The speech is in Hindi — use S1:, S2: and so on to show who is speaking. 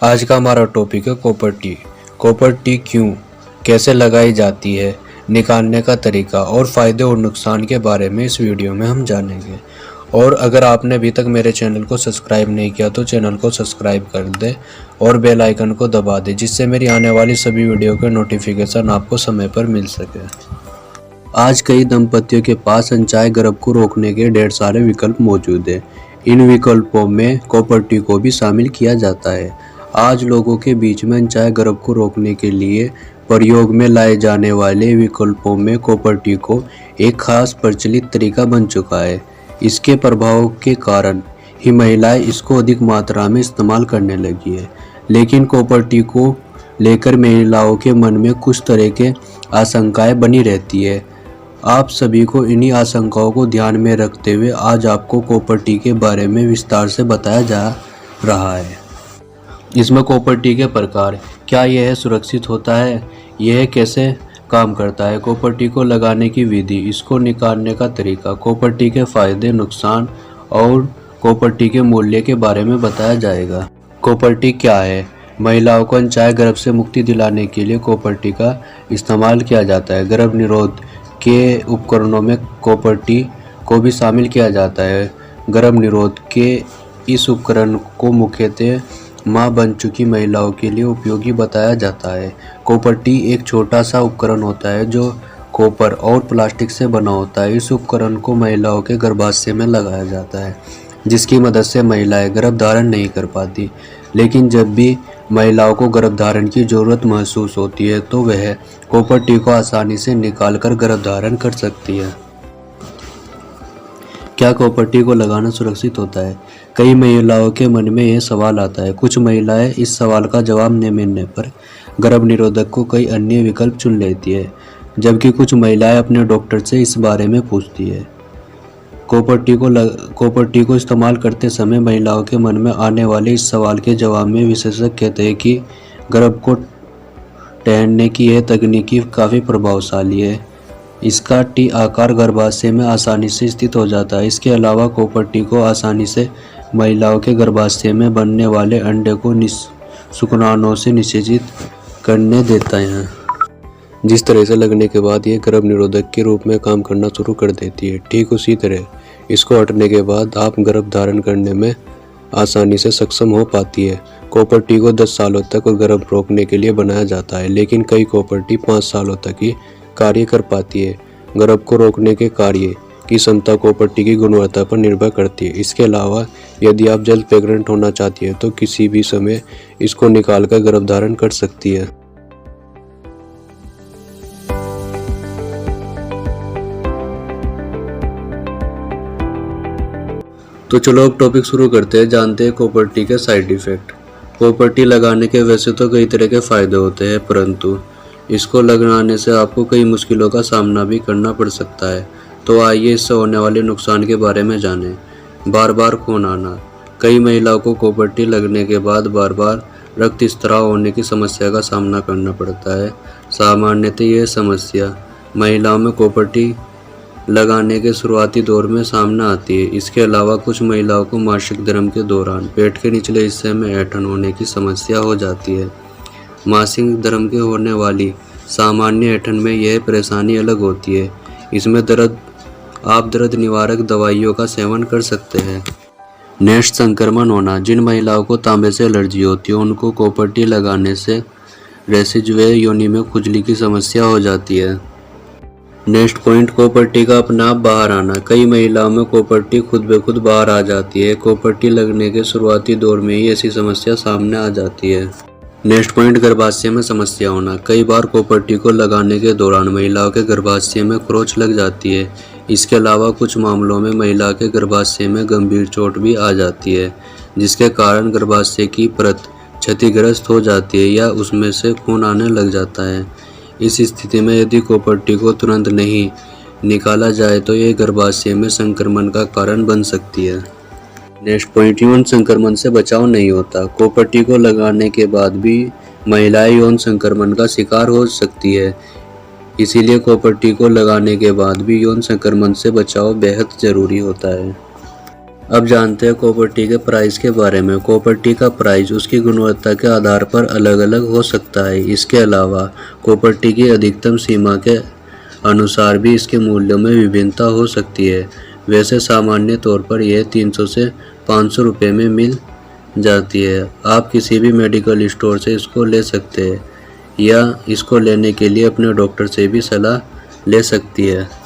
S1: आज का हमारा टॉपिक है कॉपर टी। कॉपर टी क्यों, कैसे लगाई जाती है, निकालने का तरीका और फ़ायदे और नुकसान के बारे में इस वीडियो में हम जानेंगे। और अगर आपने अभी तक मेरे चैनल को सब्सक्राइब नहीं किया तो चैनल को सब्सक्राइब कर दें और बेल आइकन को दबा दें, जिससे मेरी आने वाली सभी वीडियो के नोटिफिकेशन आपको समय पर मिल सके। आज कई दंपतियों के पास अनचाहे गर्भ को रोकने के ढेर सारे विकल्प मौजूद हैं। इन विकल्पों में कॉपर टी को भी शामिल किया जाता है। आज लोगों के बीच में अनचाहे गर्भ को रोकने के लिए प्रयोग में लाए जाने वाले विकल्पों में कॉपर टी को एक खास प्रचलित तरीका बन चुका है। इसके प्रभाव के कारण ही महिलाएं इसको अधिक मात्रा में इस्तेमाल करने लगी है। लेकिन कॉपर टी को लेकर महिलाओं के मन में कुछ तरह के आशंकाएं बनी रहती है। आप सभी को इन्हीं आशंकाओं को ध्यान में रखते हुए आज आपको कॉपर टी के बारे में विस्तार से बताया जा रहा है। इसमें कॉपर टी के प्रकार, क्या यह सुरक्षित होता है, यह कैसे काम करता है, कॉपर टी को लगाने की विधि, इसको निकालने का तरीका, कॉपर टी के फायदे नुकसान और कॉपर टी के मूल्य के बारे में बताया जाएगा। कॉपर टी क्या है? महिलाओं को अनचाहे गर्भ से मुक्ति दिलाने के लिए कॉपर टी का इस्तेमाल किया जाता है। गर्भ निरोध के उपकरणों में कॉपर टी को भी शामिल किया जाता है। गर्भ निरोध के इस उपकरण को मुख्यतः मां बन चुकी महिलाओं के लिए उपयोगी बताया जाता है। कॉपर टी एक छोटा सा उपकरण होता है जो कॉपर और प्लास्टिक से बना होता है। इस उपकरण को महिलाओं के गर्भाशय में लगाया जाता है, जिसकी मदद से महिलाएं गर्भ धारण नहीं कर पाती। लेकिन जब भी महिलाओं को गर्भ धारण की ज़रूरत महसूस होती है तो वह कॉपर टी को आसानी से निकालकर गर्भ धारण कर सकती है। क्या कॉपर टी को लगाना सुरक्षित होता है? कई महिलाओं के मन में यह सवाल आता है। कुछ महिलाएं इस सवाल का जवाब न मिलने पर गर्भ निरोधक को कई अन्य विकल्प चुन लेती है, जबकि कुछ महिलाएं अपने डॉक्टर से इस बारे में पूछती है। कॉपर टी को इस्तेमाल करते समय महिलाओं के मन में आने वाले इस सवाल के जवाब में विशेषज्ञ कहते हैं कि गर्भ को ठहरने की यह तकनीकी काफ़ी प्रभावशाली है। इसका टी आकार गर्भाशय में आसानी से स्थित हो जाता है। इसके अलावा कॉपर टी को आसानी से महिलाओं के गर्भाशय में बनने वाले अंडे को शुक्राणुओं से निषेचित करने देता है, जिस तरह से लगने के बाद यह गर्भ निरोधक के रूप में काम करना शुरू कर देती है। ठीक उसी तरह इसको हटने के बाद आप गर्भ धारण करने में आसानी से सक्षम हो पाती है। कॉपर टी को 10 सालों तक गर्भ रोकने के लिए बनाया जाता है, लेकिन कई कॉपर टी 5 सालों तक ही कार्य कर पाती है। गर्भ को रोकने के कार्य की क्षमता कॉपर टी की गुणवत्ता पर निर्भर करती है। इसके अलावा यदि आप जल्द प्रेग्नेंट होना चाहती है तो किसी भी समय इसको निकालकर गर्भ धारण कर सकती है। तो चलो अब टॉपिक शुरू करते हैं। जानते हैं कॉपर टी के साइड इफ़ेक्ट। कॉपर टी लगाने के वैसे तो कई तरह के फ़ायदे होते हैं, परंतु इसको लगाने से आपको कई मुश्किलों का सामना भी करना पड़ सकता है। तो आइए इससे होने वाले नुकसान के बारे में जानें। बार बार खून आना। कई महिलाओं को कॉपर टी लगने के बाद बार बार रक्त स्त्राव होने की समस्या का सामना करना पड़ता है। सामान्यतः यह समस्या महिलाओं में कॉपर टी लगाने के शुरुआती दौर में सामने आती है। इसके अलावा कुछ महिलाओं को मासिक धर्म के दौरान पेट के निचले हिस्से में ऐंठन होने की समस्या हो जाती है। मासिक धर्म के होने वाली सामान्य ऐंठन में यह परेशानी अलग होती है। इसमें आप दर्द निवारक दवाइयों का सेवन कर सकते हैं। नेस्ट संक्रमण होना। जिन महिलाओं को तांबे से एलर्जी होती है उनको कॉपर टी लगाने से रैशेज व योनि में खुजली की समस्या हो जाती है। नेक्स्ट पॉइंट, कॉपर टी का अपने आप बाहर आना। कई महिलाओं में कॉपर टी खुद ब खुद बाहर आ जाती है। कॉपर टी लगने के शुरुआती दौर में ही ऐसी समस्या सामने आ जाती है। नेक्स्ट पॉइंट, गर्भाशय में समस्या होना। कई बार कॉपर टी को लगाने के दौरान महिलाओं के गर्भाशय में खरोंच लग जाती है। इसके अलावा कुछ मामलों में महिला के गर्भाशय में गंभीर चोट भी आ जाती है, जिसके कारण गर्भाशय की परत क्षतिग्रस्त हो जाती है या उसमें से खून आने लग जाता है। इस स्थिति में यदि कॉपर टी को तुरंत नहीं निकाला जाए तो यह गर्भाशय में संक्रमण का कारण बन सकती है। नेक्स्ट पॉइंट, यौन संक्रमण से बचाव नहीं होता। कॉपर टी को लगाने के बाद भी महिलाएं यौन संक्रमण का शिकार हो सकती है। इसीलिए कॉपर टी को लगाने के बाद भी यौन संक्रमण से बचाव बेहद जरूरी होता है। अब जानते हैं कॉपर टी के प्राइस के बारे में। कॉपर टी का प्राइस उसकी गुणवत्ता के आधार पर अलग अलग हो सकता है। इसके अलावा कॉपर टी की अधिकतम सीमा के अनुसार भी इसके मूल्यों में विभिन्नता हो सकती है। वैसे सामान्य तौर पर यह 300 से 500 रुपये में मिल जाती है। आप किसी भी मेडिकल स्टोर से इसको ले सकते हैं या इसको लेने के लिए अपने डॉक्टर से भी सलाह ले सकती है।